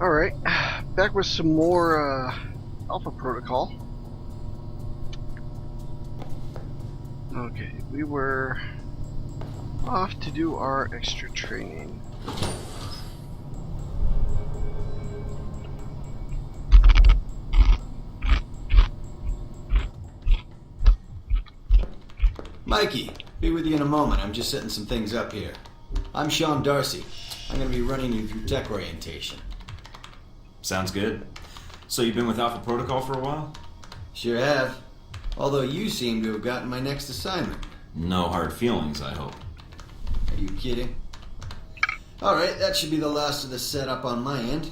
Alright, back with some more Alpha Protocol. Okay, we were off to do our extra training. Mikey, be with you in a moment. I'm just setting some things up here. I'm Sean Darcy. I'm going to be running you through tech orientation. Sounds good. So you've been with Alpha Protocol for a while? Sure have. Although you seem to have gotten my next assignment. No hard feelings, I hope. Are you kidding? Alright, that should be the last of the setup on my end.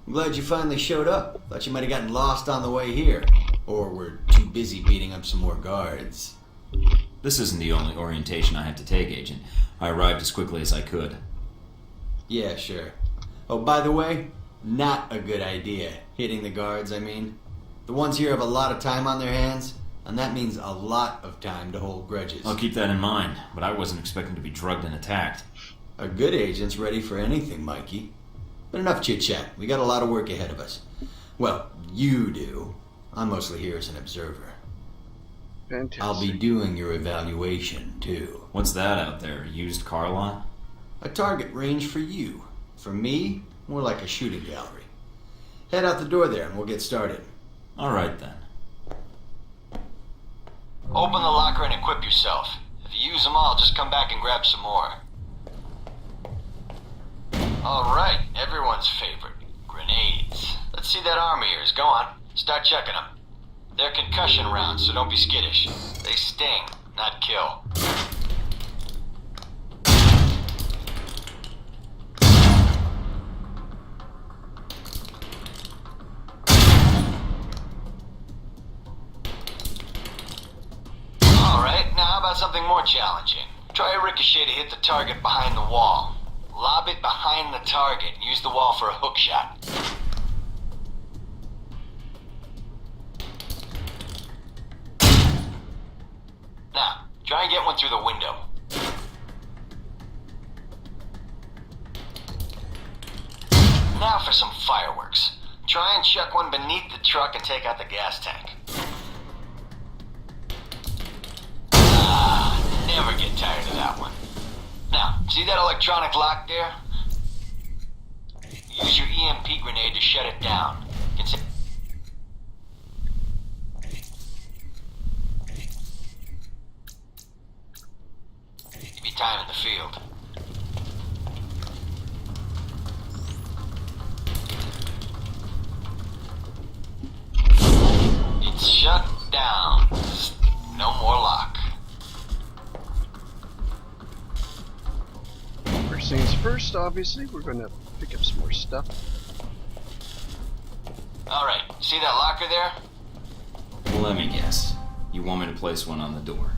I'm glad you finally showed up. Thought you might have gotten lost on the way here. Or were too busy beating up some more guards. This isn't the only orientation I had to take, Agent. I arrived as quickly as I could. Yeah, sure. Oh, by the way, not a good idea. Hitting the guards, I mean. The ones here have a lot of time on their hands, and that means a lot of time to hold grudges. I'll keep that in mind, but I wasn't expecting to be drugged and attacked. A good agent's ready for anything, Mikey. But enough chit-chat. We got a lot of work ahead of us. Well, you do. I'm mostly here as an observer. Fantastic. I'll be doing your evaluation, too. What's that out there? A used car lot? A target range for you. For me, more like a shooting gallery. Head out the door there and we'll get started. Alright then. Open the locker and equip yourself. If you use them all, just come back and grab some more. Alright, everyone's favorite. Grenades. Let's see that arm of yours. Go on. Start checking them. They're concussion rounds, so don't be skittish. They sting, not kill. Alright, now how about something more challenging? Try a ricochet to hit the target behind the wall. Lob it behind the target and use the wall for a hook shot. Now, try and get one through the window. Now for some fireworks. Try and chuck one beneath the truck and take out the gas tank. Never get tired of that one. Now, see that electronic lock there? Use your EMP grenade to shut it down. Give you time in the field. It's shut down. No more lock. First things first, obviously, we're going to pick up some more stuff. Alright, see that locker there? Well, let me guess. You want me to place one on the door?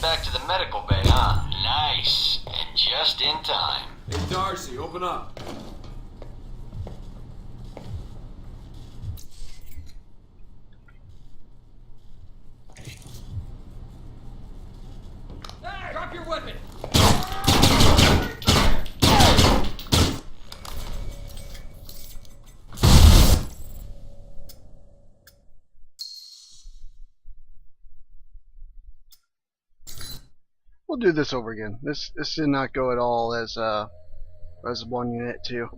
Back to the medical bay, huh? Nice. And just in time. Hey, Darcy, open up. Hey, drop your weapon! We'll do this over again. This did not go at all as one unit too.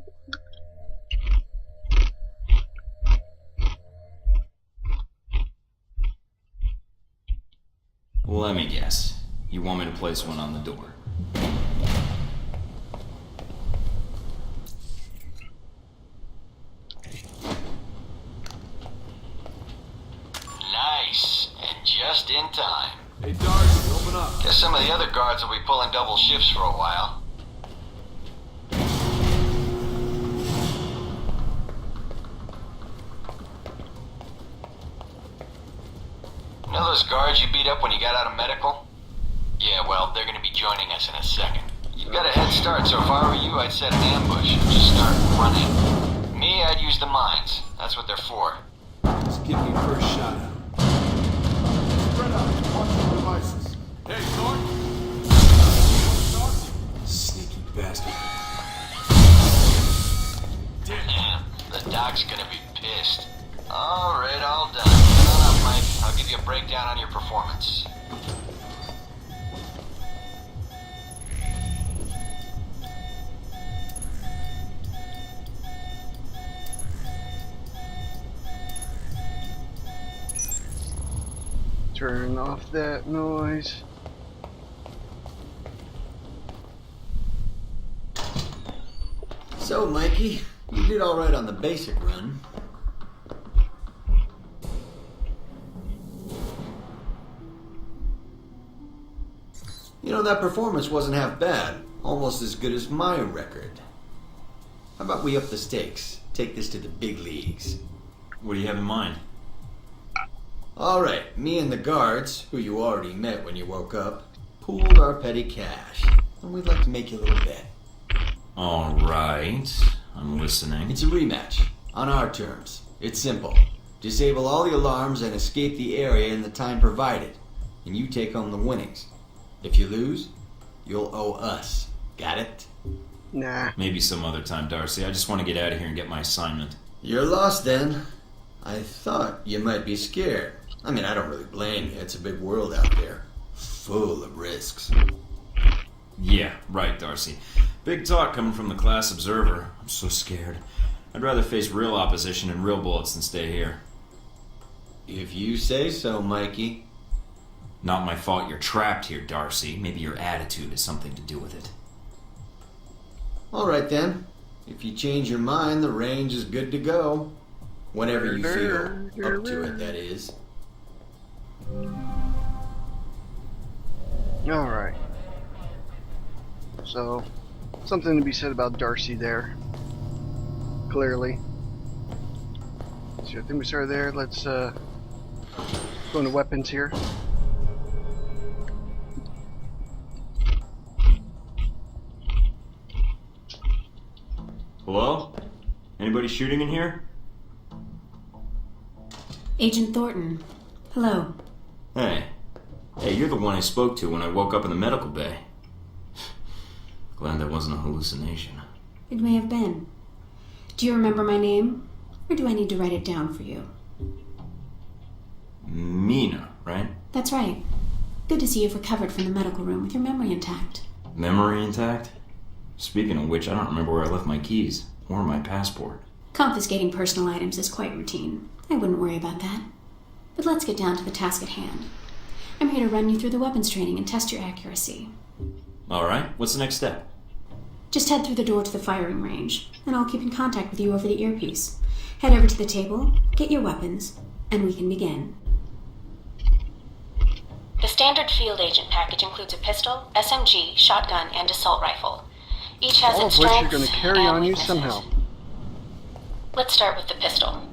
Well, let me guess. You want me to place one on the door? Nice. And just in time. Hey, Darcy, open up. Guess some of the other guards will be pulling double shifts for a while. know those guards you beat up when you got out of medical? Yeah, well, they're gonna be joining us in a second. You've got a head start, so if I were you, I'd set an ambush and just start running. Me, I'd use the mines. That's what they're for. Just give me first shot at him. Spread out. Watch your devices. Hey, Thornton. Sneaky bastard. Damn, the doc's gonna be pissed. Alright, all done. Come on up, Mike. I'll give you a breakdown on your performance. Turn off that noise. So, Mikey, you did alright on the basic run. You know, that performance wasn't half bad. Almost as good as my record. How about we up the stakes? Take this to the big leagues. What do you have in mind? Alright, me and the guards, who you already met when you woke up, pooled our petty cash. And we'd like to make you a little bet. Alright, I'm listening. It's a rematch, on our terms. It's simple. Disable all the alarms and escape the area in the time provided. And you take home the winnings. If you lose, you'll owe us. Got it? Nah. Maybe some other time, Darcy. I just want to get out of here and get my assignment. You're lost then. I thought you might be scared. I mean, I don't really blame you. It's a big world out there. Full of risks. Yeah, right, Darcy. Big talk coming from the class observer. I'm so scared. I'd rather face real opposition and real bullets than stay here. If you say so, Mikey. Not my fault you're trapped here, Darcy. Maybe your attitude has something to do with it. Alright then. If you change your mind, the range is good to go. Whenever you feel up to it, that is. Alright. So, something to be said about Darcy there. Clearly. So I think we started there. Let's go into weapons here. Hello? Anybody shooting in here? Agent Thornton. Hello. Hey. Hey, you're the one I spoke to when I woke up in the medical bay. Glad that wasn't a hallucination. It may have been. Do you remember my name? Or do I need to write it down for you? Mina, right? That's right. Good to see you've recovered from the medical room with your memory intact. Memory intact? Speaking of which, I don't remember where I left my keys. Or my passport. Confiscating personal items is quite routine. I wouldn't worry about that. But let's get down to the task at hand. I'm here to run you through the weapons training and test your accuracy. Alright, what's the next step? Just head through the door to the firing range, and I'll keep in contact with you over the earpiece. Head over to the table, get your weapons, and we can begin. The standard field agent package includes a pistol, SMG, shotgun, and assault rifle. Each has All its of which strengths are going to carry and on you weaknesses. somehow. Let's start with the pistol.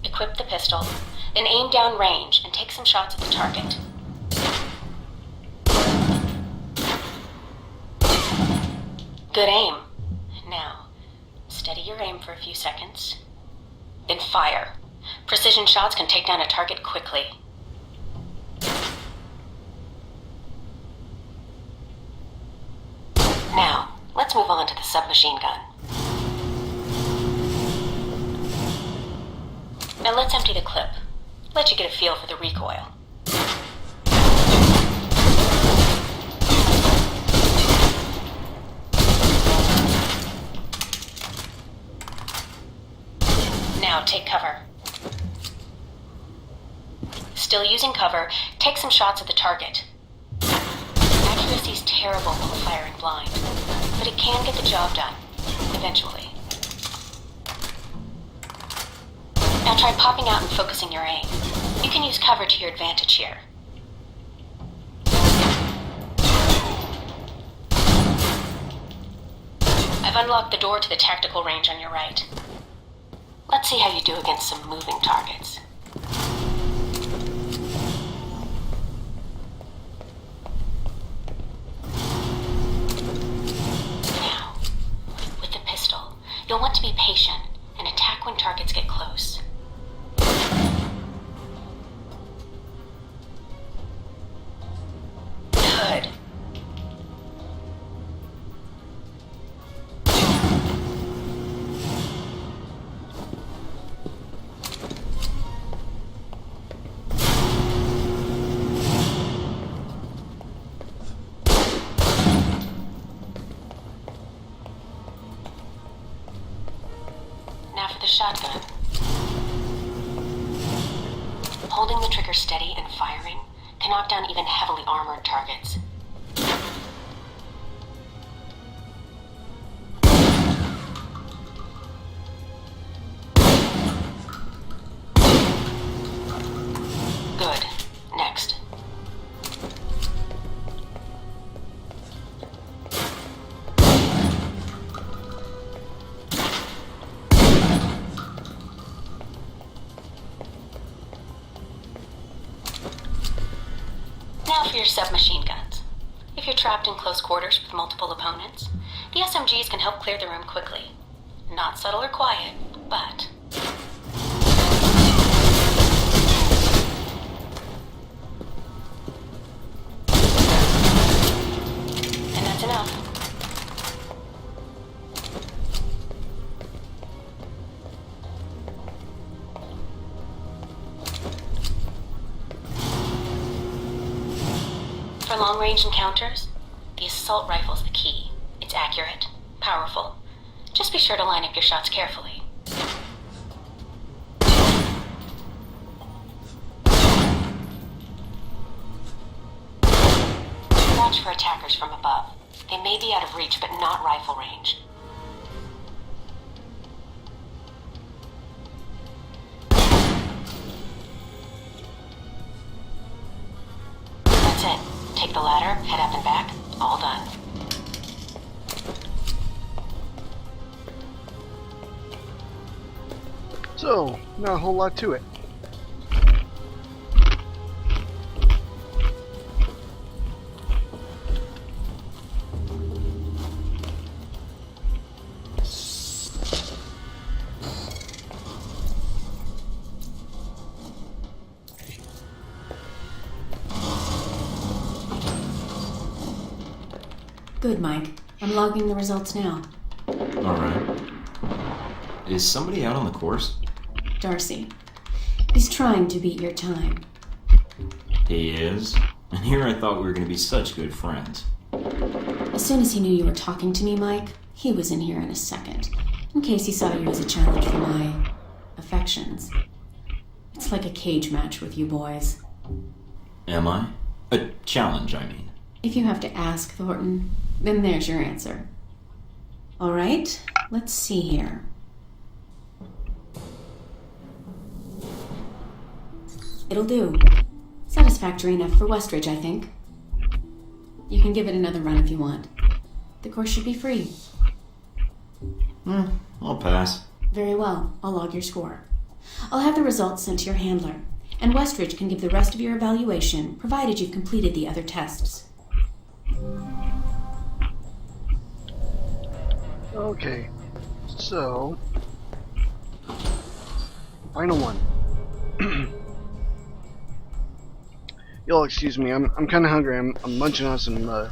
Equip the pistol, then aim down range and take some shots at the target. Good aim. Now, steady your aim for a few seconds. Then fire. Precision shots can take down a target quickly. Now, let's move on to the submachine gun. Now let's empty the clip. Let you get a feel for the recoil. Now take cover. Still using cover, take some shots at the target. Accuracy's terrible when firing blind, but it can get the job done, eventually. Now try popping out and focusing your aim. You can use cover to your advantage here. I've unlocked the door to the tactical range on your right. Let's see how you do against some moving targets. Now, with the pistol, you'll want to be patient and attack when targets get close. Good. Now for the shotgun. Holding the trigger steady and firing can knock down even heavily armored targets. Good. Next. Now for your submachine guns. If you're trapped in close quarters with multiple opponents, the SMGs can help clear the room quickly. Not subtle or quiet, but... And that's enough. For long-range encounters, the assault rifle's the key. It's accurate, powerful. Just be sure to line up your shots carefully. Watch for attackers from above. They may be out of reach, but not rifle range. That's it. Take the ladder, head up and back. All done. So, not a whole lot to it. Good, Mike. I'm logging the results now. Alright. Is somebody out on the course? Darcy. He's trying to beat your time. He is? And here I thought we were going to be such good friends. As soon as he knew you were talking to me, Mike, he was in here in a second. In case he saw you as a challenge for my affections. It's like a cage match with you boys. Am I? A challenge, I mean. If you have to ask, Thornton, then there's your answer. All right, let's see here. It'll do. Satisfactory enough for Westridge, I think. You can give it another run if you want. The course should be free. I'll pass. Very well, I'll log your score. I'll have the results sent to your handler, and Westridge can give the rest of your evaluation, provided you've completed the other tests. Okay, so final one. You'll excuse me. I'm kind of hungry. I'm munching on some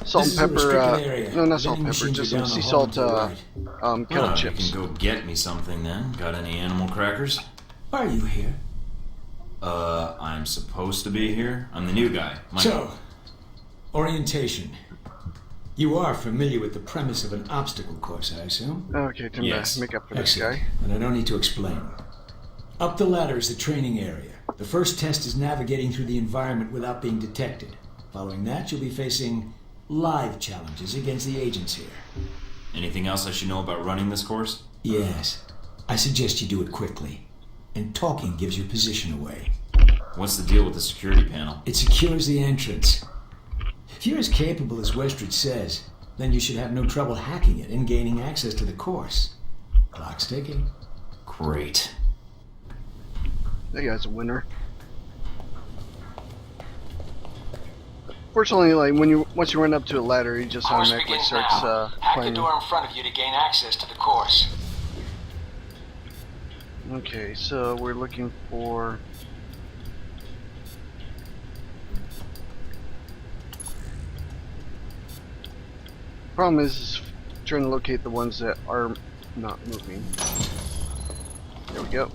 salt and pepper. No, not salt and pepper. Just some sea salt kettle chips. You can go get me something then. Got any animal crackers? Are you here? I'm supposed to be here. I'm the new guy. So, orientation. You are familiar with the premise of an obstacle course, I assume? Okay, time Yes. to make up for this Excellent. guy. And I don't need to explain. Up the ladder is the training area. The first test is navigating through the environment without being detected. Following that, you'll be facing live challenges against the agents here. Anything else I should know about running this course? Yes. I suggest you do it quickly. And talking gives your position away. What's the deal with the security panel? It secures the entrance. If you're as capable as Westridge says, then you should have no trouble hacking it and gaining access to the course. Clock's ticking. Great. That guy's a winner. Fortunately, like once you run up to a ladder, he just Course automatically begins starts now. Hack the playing. door in front of you to gain access to the course. Okay, so we're looking for. Problem is trying to locate the ones that are not moving. There we go.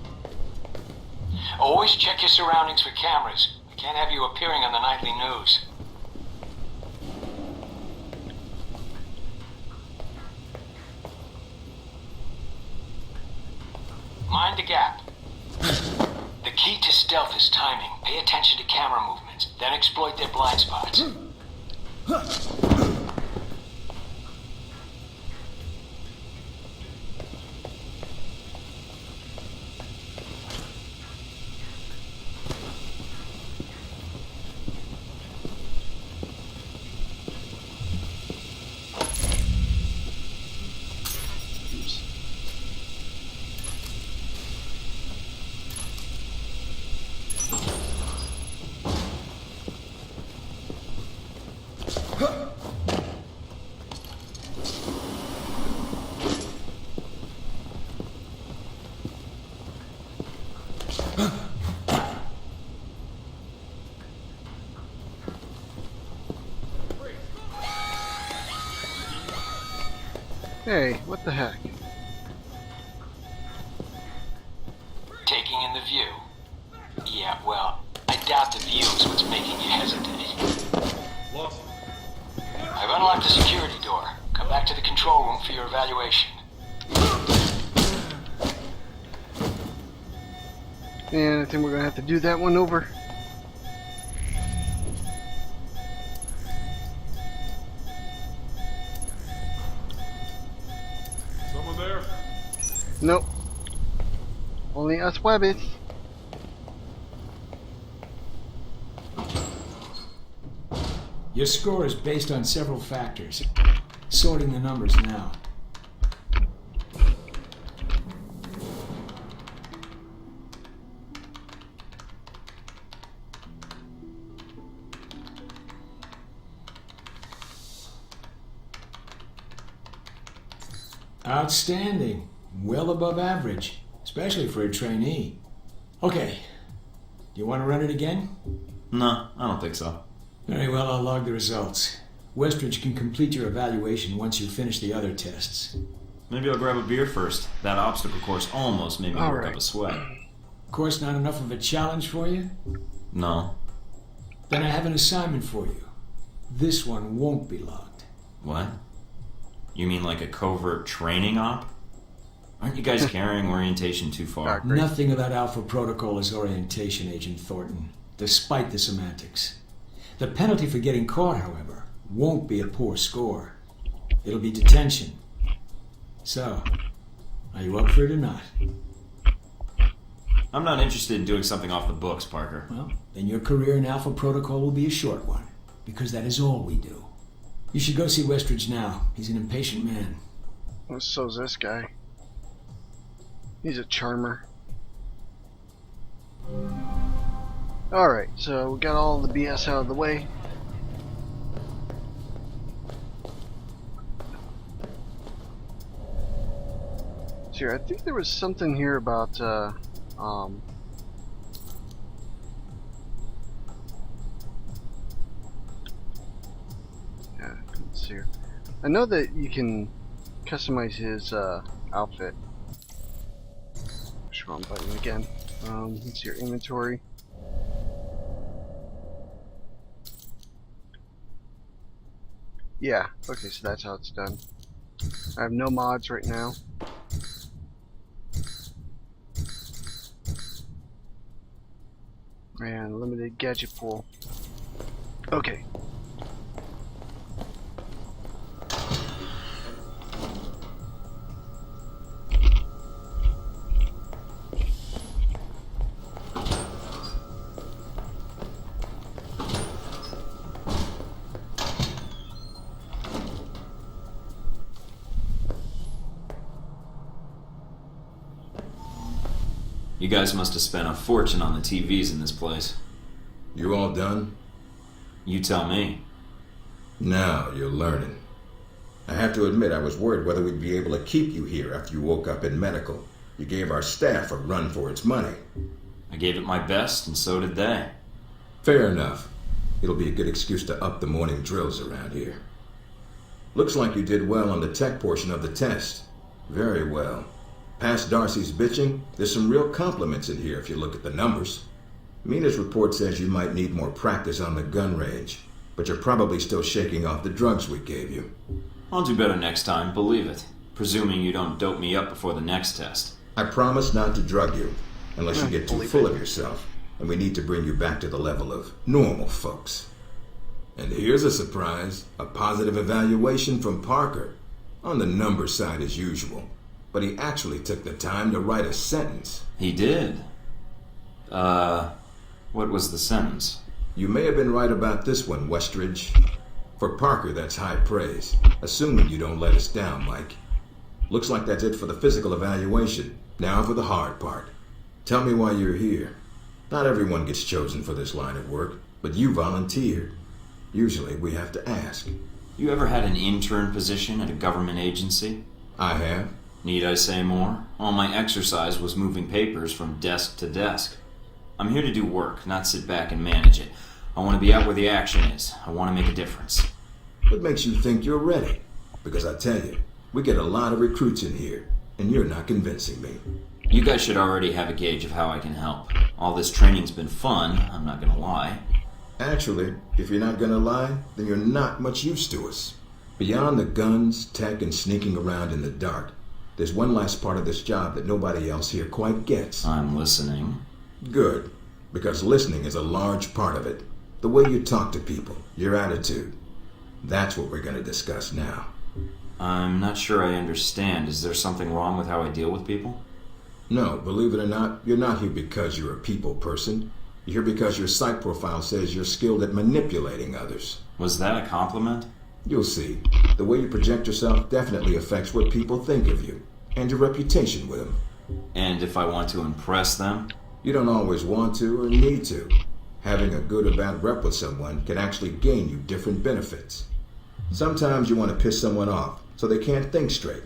Always check your surroundings for cameras. We can't have you appearing on the nightly news. Mind the gap. The key to stealth is timing. Pay attention to camera movements, then exploit their blind spots. Oops. Hey, what the heck? Taking in the view. Yeah, well, I doubt the view is what's making you hesitate. I've unlocked the security door. Come back to the control room for your evaluation. And I think we're gonna have to do that one over. Someone there? Nope. Only us wabbits. Your score is based on several factors. Sorting the numbers now. Outstanding. Well above average, especially for a trainee. Okay. Do you want to run it again? No, I don't think so. Very well, I'll log the results. Westridge can complete your evaluation once you finish the other tests. Maybe I'll grab a beer first. That obstacle course almost made me All work right. up a sweat. Of course, not enough of a challenge for you? No. Then I have an assignment for you. This one won't be logged. What? You mean like a covert training op? Aren't you guys carrying orientation too far? Great. Nothing about Alpha Protocol is orientation, Agent Thornton, despite the semantics. The penalty for getting caught, however, won't be a poor score. It'll be detention. So, are you up for it or not? I'm not interested in doing something off the books, Parker. Well, then your career in Alpha Protocol will be a short one, because that is all we do. You should go see Westridge now. He's an impatient man. Well, so's this guy. He's a charmer. Alright, so we got all the BS out of the way. Here, I think there was something here about yeah, let's see here. I know that you can customize his outfit. Wrong button again. Let's see your inventory. Yeah, okay, so that's how it's done. I have no mods right now. And limited gadget pool. Okay. You guys must have spent a fortune on the TVs in this place. You all done? You tell me. Now you're learning. I have to admit I was worried whether we'd be able to keep you here after you woke up in medical. You gave our staff a run for its money. I gave it my best, and so did they. Fair enough. It'll be a good excuse to up the morning drills around here. Looks like you did well on the tech portion of the test. Very well. Past Darcy's bitching, there's some real compliments in here if you look at the numbers. Mina's report says you might need more practice on the gun range, but you're probably still shaking off the drugs we gave you. I'll do better next time, believe it. Presuming you don't dope me up before the next test. I promise not to drug you, unless you get too full of yourself, and we need to bring you back to the level of normal folks. And here's a surprise, a positive evaluation from Parker. On the number side as usual, but he actually took the time to write a sentence. He did. What was the sentence? You may have been right about this one, Westridge. For Parker, that's high praise, assuming you don't let us down, Mike. Looks like that's it for the physical evaluation. Now for the hard part. Tell me why you're here. Not everyone gets chosen for this line of work, but you volunteered. Usually we have to ask. You ever had an intern position at a government agency? I have. Need I say more? All my exercise was moving papers from desk to desk. I'm here to do work, not sit back and manage it. I want to be out where the action is. I want to make a difference. What makes you think you're ready? Because I tell you, we get a lot of recruits in here, and you're not convincing me. You guys should already have a gauge of how I can help. All this training's been fun, I'm not gonna lie. Actually, if you're not gonna lie, then you're not much use to us. Beyond the guns, tech, and sneaking around in the dark, there's one last part of this job that nobody else here quite gets. I'm listening. Good, because listening is a large part of it. The way you talk to people, your attitude. That's what we're gonna discuss now. I'm not sure I understand. Is there something wrong with how I deal with people? No, believe it or not, you're not here because you're a people person. You're here because your psych profile says you're skilled at manipulating others. Was that a compliment? You'll see. The way you project yourself definitely affects what people think of you, and your reputation with them. And if I want to impress them? You don't always want to or need to. Having a good or bad rep with someone can actually gain you different benefits. Sometimes you want to piss someone off so they can't think straight.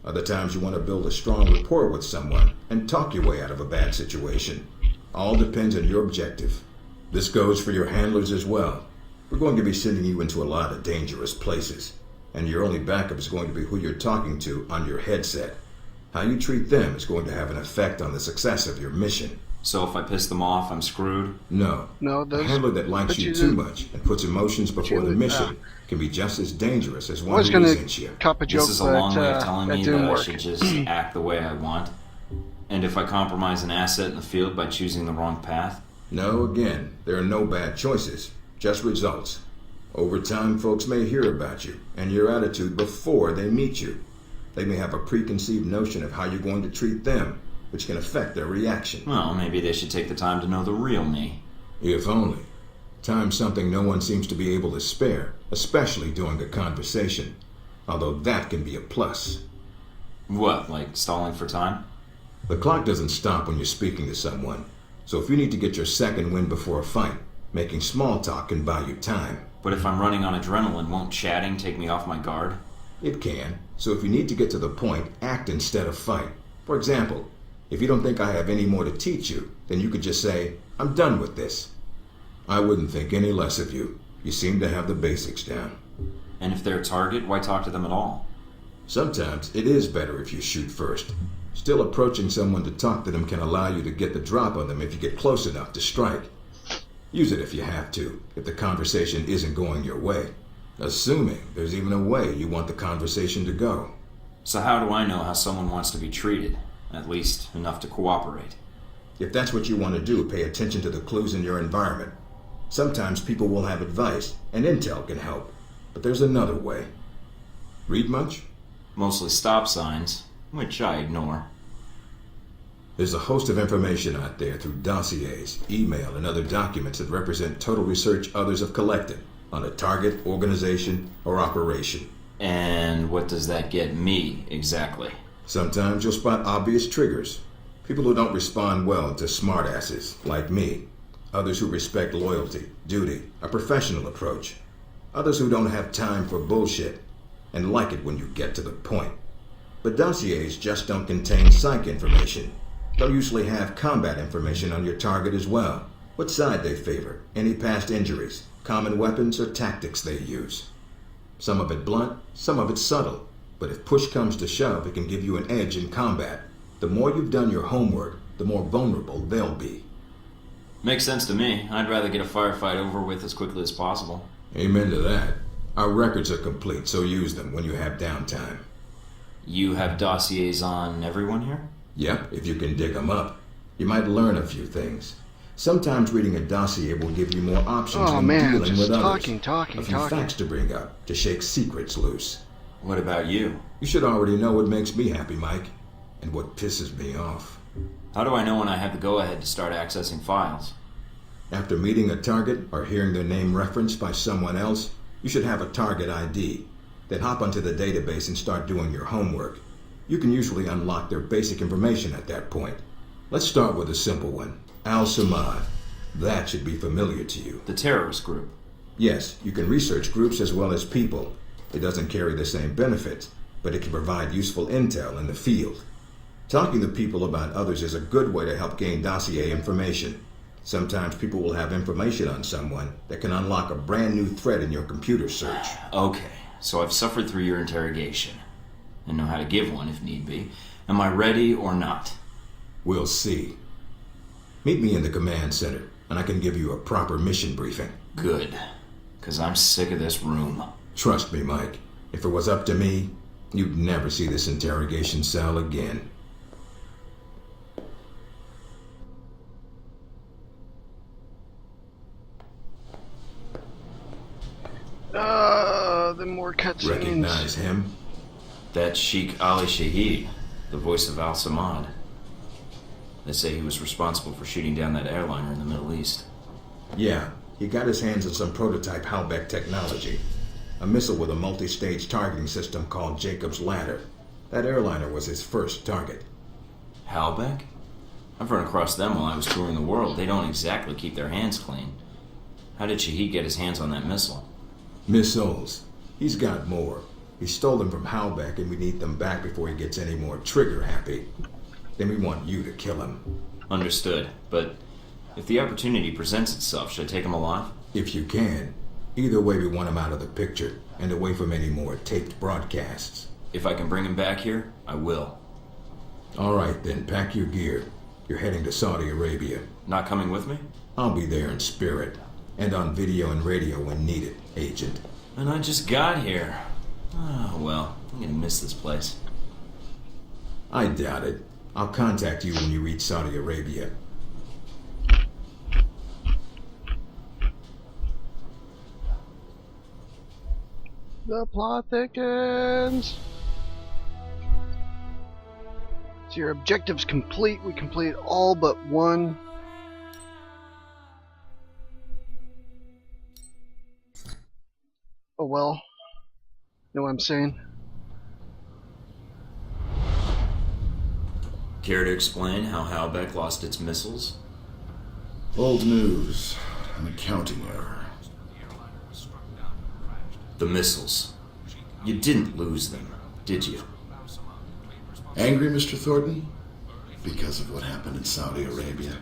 Other times you want to build a strong rapport with someone and talk your way out of a bad situation. All depends on your objective. This goes for your handlers as well. We're going to be sending you into a lot of dangerous places, and your only backup is going to be who you're talking to on your headset. How you treat them is going to have an effect on the success of your mission. So if I piss them off, I'm screwed? No. No, A handler that likes you too much and puts emotions before the mission can be just as dangerous as I one was who going resents to you. cop a joke, This is a long way of but telling that me didn't that I work. should just act the way I want. And if I compromise an asset in the field by choosing the wrong path? No, again, there are no bad choices, just results. Over time, folks may hear about you and your attitude before they meet you. They may have a preconceived notion of how you're going to treat them, which can affect their reaction. Well, maybe they should take the time to know the real me. If only. Time's something no one seems to be able to spare, especially during a conversation. Although that can be a plus. What, like stalling for time? The clock doesn't stop when you're speaking to someone. So if you need to get your second win before a fight, making small talk can buy you time. But if I'm running on adrenaline, won't chatting take me off my guard? It can. So if you need to get to the point, act instead of fight. For example, if you don't think I have any more to teach you, then you could just say, I'm done with this. I wouldn't think any less of you. You seem to have the basics down. And if they're a target, why talk to them at all? Sometimes it is better if you shoot first. Still, approaching someone to talk to them can allow you to get the drop on them if you get close enough to strike. Use it if you have to, if the conversation isn't going your way. Assuming there's even a way you want the conversation to go. So how do I know how someone wants to be treated? At least enough to cooperate. If that's what you want to do, pay attention to the clues in your environment. Sometimes people will have advice, and intel can help. But there's another way. Read much? Mostly stop signs, which I ignore. There's a host of information out there through dossiers, email, and other documents that represent total research others have collected on a target, organization, or operation. And what does that get me, exactly? Sometimes you'll spot obvious triggers. People who don't respond well to smartasses, like me. Others who respect loyalty, duty, a professional approach. Others who don't have time for bullshit, and like it when you get to the point. But dossiers just don't contain psych information. They'll usually have combat information on your target as well. What side they favor, any past injuries, common weapons or tactics they use. Some of it blunt, some of it subtle. But if push comes to shove, it can give you an edge in combat. The more you've done your homework, the more vulnerable they'll be. Makes sense to me. I'd rather get a firefight over with as quickly as possible. Amen to that. Our records are complete, so use them when you have downtime. You have dossiers on everyone here? Yep, if you can dig them up. You might learn a few things. Sometimes reading a dossier will give you more options when dealing just with others. talking. A few facts to bring up, to shake secrets loose. What about you? You should already know what makes me happy, Mike, and what pisses me off. How do I know when I have the go-ahead to start accessing files? After meeting a target or hearing their name referenced by someone else, you should have a target ID. Then hop onto the database and start doing your homework. You can usually unlock their basic information at that point. Let's start with a simple one. Al-Samad. That should be familiar to you. The terrorist group. Yes, you can research groups as well as people. It doesn't carry the same benefits, but it can provide useful intel in the field. Talking to people about others is a good way to help gain dossier information. Sometimes people will have information on someone that can unlock a brand new thread in your computer search. Okay, so I've suffered through your interrogation and know how to give one if need be. Am I ready or not? We'll see. Meet me in the command center, and I can give you a proper mission briefing. Good, because I'm sick of this room. Trust me, Mike. If it was up to me, you'd never see this interrogation cell again. The more cutscenes. Recognize him? That's Sheikh Ali Shahid, the voice of Al-Samad. They say he was responsible for shooting down that airliner in the Middle East. Yeah, he got his hands on some prototype Halbech technology. A missile with a multi-stage targeting system called Jacob's Ladder. That airliner was his first target. Halbech? I've run across them while I was touring the world. They don't exactly keep their hands clean. How did Shahid get his hands on that missile? Missiles. He's got more. He stole them from Halbech, and we need them back before he gets any more trigger-happy. Then we want you to kill him. Understood, but if the opportunity presents itself, should I take him alive? If you can. Either way, we want him out of the picture, and away from any more taped broadcasts. If I can bring him back here, I will. All right, then, pack your gear. You're heading to Saudi Arabia. Not coming with me? I'll be there in spirit, and on video and radio when needed, Agent. And I just got here. Oh, well, I'm gonna miss this place. I doubt it. I'll contact you when you reach Saudi Arabia. The plot thickens. So your objective's complete. We completed all but one. Oh well. Know what I'm saying? Care to explain how Halbech lost its missiles? Old news. An accounting error. The missiles. You didn't lose them, did you? Angry, Mr. Thornton? Because of what happened in Saudi Arabia.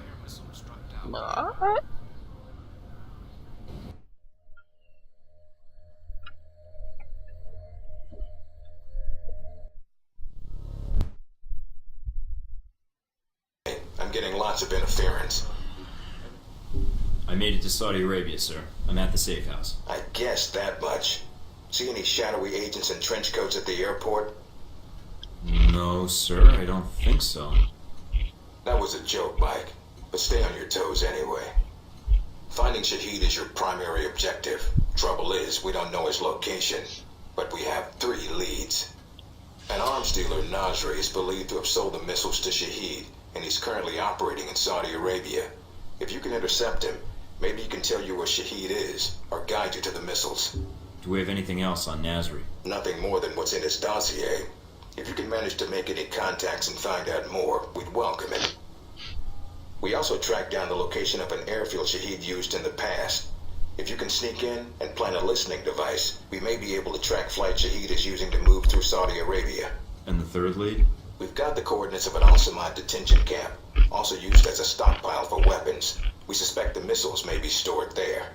I'm getting lots of interference. I made it to Saudi Arabia, sir. I'm at the safe house. I guessed that much. See any shadowy agents in trench coats at the airport? No, sir, I don't think so. That was a joke, Mike. But stay on your toes anyway. Finding Shahid is your primary objective. Trouble is, we don't know his location. But we have 3 leads. An arms dealer, Nasri, is believed to have sold the missiles to Shahid, and he's currently operating in Saudi Arabia. If you can intercept him, maybe he can tell you where Shahid is, or guide you to the missiles. Do we have anything else on Nasri? Nothing more than what's in his dossier. If you can manage to make any contacts and find out more, we'd welcome it. We also tracked down the location of an airfield Shaheed used in the past. If you can sneak in and plant a listening device, we may be able to track flight Shaheed is using to move through Saudi Arabia. And the third lead? We've got the coordinates of an Al-Samad detention camp, also used as a stockpile for weapons. We suspect the missiles may be stored there.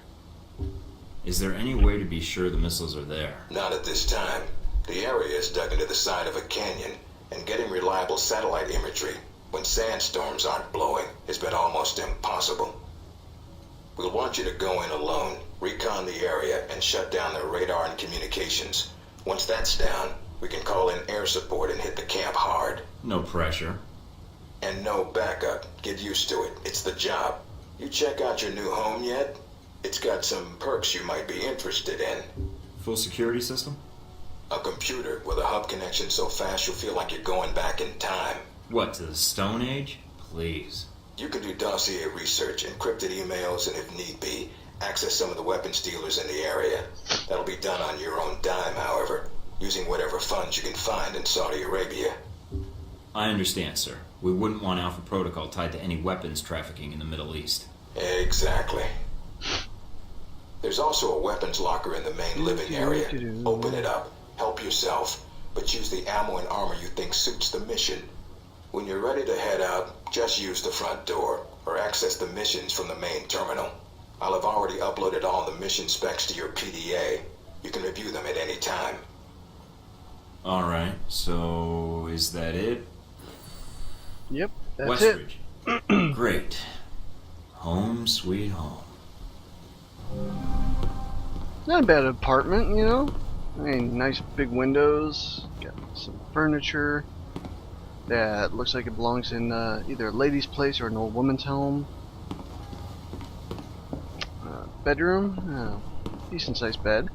Is there any way to be sure the missiles are there? Not at this time. The area is dug into the side of a canyon, and getting reliable satellite imagery when sandstorms aren't blowing has been almost impossible. We'll want you to go in alone, recon the area, and shut down their radar and communications. Once that's down, we can call in air support and hit the camp hard. No pressure. And no backup. Get used to it. It's the job. You check out your new home yet? It's got some perks you might be interested in. Full security system? A computer with a hub connection so fast you'll feel like you're going back in time. What, to the Stone Age? Please. You can do dossier research, encrypted emails, and if need be, access some of the weapons dealers in the area. That'll be done on your own dime, however, using whatever funds you can find in Saudi Arabia. I understand, sir. We wouldn't want Alpha Protocol tied to any weapons trafficking in the Middle East. Exactly. There's also a weapons locker in the main living area. Open it up. Help yourself, but use the ammo and armor you think suits the mission. When you're ready to head out, just use the front door, or access the missions from the main terminal. I'll have already uploaded all the mission specs to your PDA. You can review them at any time. Alright, so is that it? Yep, that's it. Westridge. Great. Home sweet home. Not a bad apartment, you know? I mean, nice big windows, got some furniture that looks like it belongs in either a lady's place or an old woman's home. Bedroom, decent sized bed.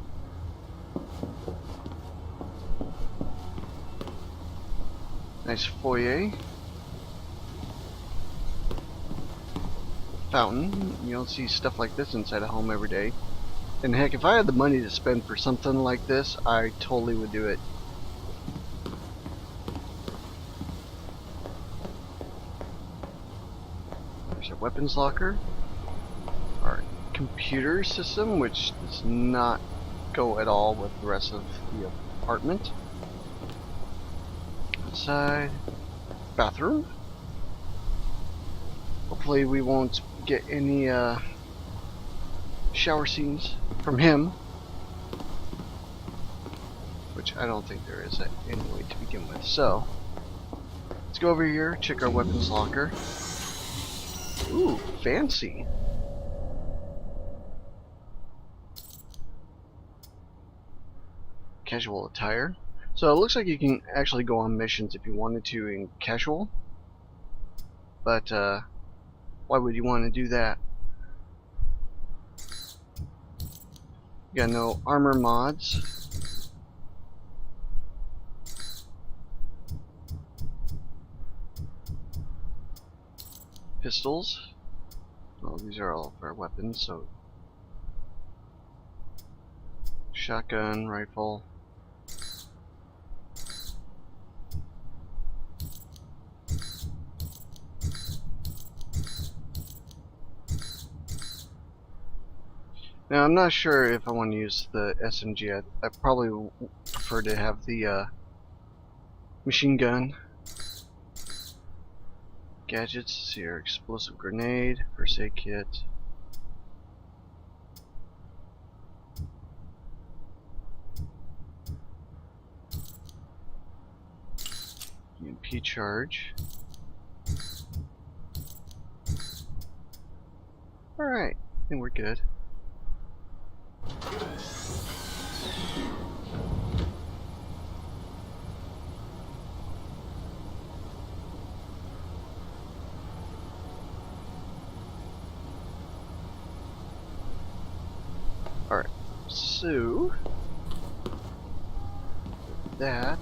Nice foyer. Fountain. You don't see stuff like this inside a home every day. And heck, if I had the money to spend for something like this, I totally would do it. There's a weapons locker. Our computer system, which does not go at all with the rest of the apartment. Outside. Bathroom. Hopefully we won't get any shower scenes from him, which I don't think there is anyway to begin with. So let's go over here, check our weapons locker. Ooh, fancy. Casual attire. So it looks like you can actually go on missions if you wanted to in casual, but why would you want to do that? You got no armor mods. Pistols. Well, these are all of our weapons, so shotgun, rifle. Now, I'm not sure if I want to use the SMG. I probably prefer to have the machine gun. Gadgets here: explosive grenade, first aid kit. EMP charge. Alright, I think we're good. Alright, so that.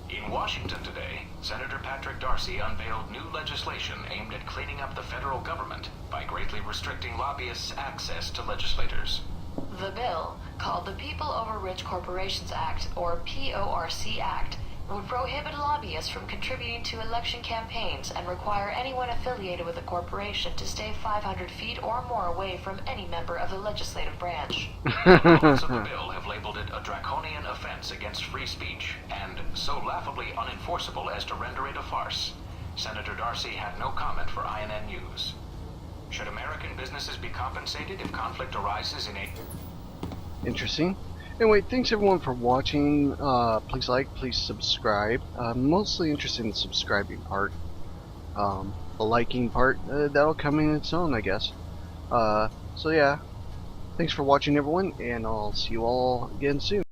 In Washington today, Senator Patrick Darcy unveiled new legislation aimed at cleaning up the federal government by greatly restricting lobbyists' access to legislators. The bill, called the People Over Rich Corporations Act, or PORC Act, would prohibit lobbyists from contributing to election campaigns and require anyone affiliated with a corporation to stay 500 feet or more away from any member of the legislative branch. Opponents of the bill have labeled it a draconian offense against free speech, and so laughably unenforceable as to render it a farce. Senator Darcy had no comment for INN News. Should American businesses be compensated if conflict arises in a... Interesting. Anyway, thanks everyone for watching. Please like, please subscribe. I'm mostly interested in the subscribing part. The liking part, that'll come in its own, I guess. So yeah, thanks for watching everyone, and I'll see you all again soon.